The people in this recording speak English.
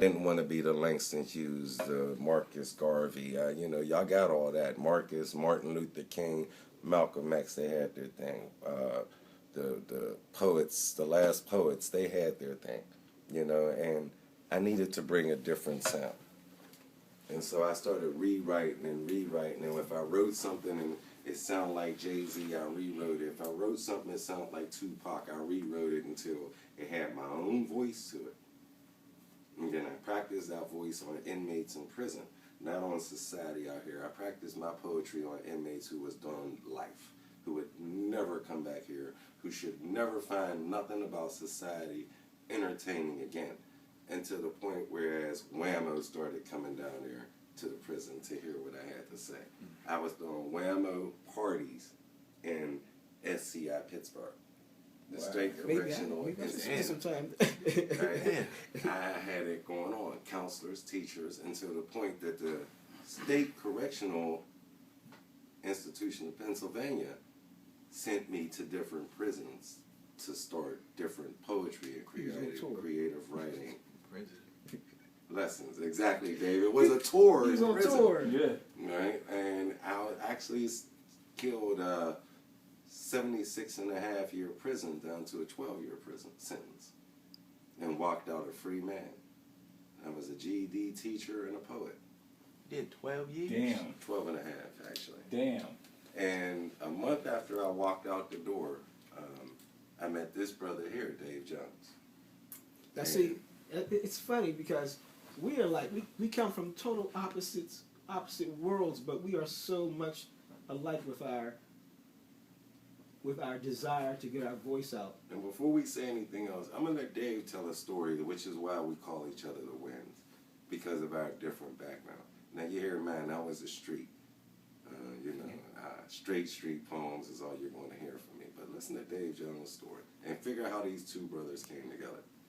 didn't want to be the Langston Hughes, the Marcus Garvey. You know, y'all got all that. Marcus, Martin Luther King, Malcolm X, they had their thing. The poets, the last poets, they had their thing. You know, and I needed to bring a different sound. And so I started rewriting. And if I wrote something and it sounded like Jay-Z, I rewrote it. If I wrote something that sounded like Tupac, I rewrote it until it had my own voice to it. And then I practiced that voice on inmates in prison, not on society out here. I practiced my poetry on inmates who was done life, who would never come back here, who should never find nothing about society entertaining again. And to the point whereas Whammo started coming down there to the prison to hear what I had to say. I was doing Whammo parties in SCI Pittsburgh. The State Correctional Institution. I had it going on, counselors, teachers, and to the point that the State Correctional Institution of Pennsylvania sent me to different prisons to start different poetry and creative writing lessons. Exactly, David. It was a tour. He was on tour. Yeah. Right? And I actually killed 76.5-year prison down to a 12-year prison sentence and walked out a free man. I was a GED teacher and a poet. You did 12 years? Damn. 12 and a half, actually. Damn. And a month after I walked out the door, I met this brother here, Dave Jones. Now see, it's funny because we are like, we come from total opposite worlds, but we are so much alike with our desire to get our voice out. And before we say anything else, I'm going to let Dave tell a story, which is why we call each other the Winds, because of our different background. Now, you hear, man, I was a street. Straight street poems is all you're going to hear from me. But listen to Dave Jones' story and figure out how these two brothers came together.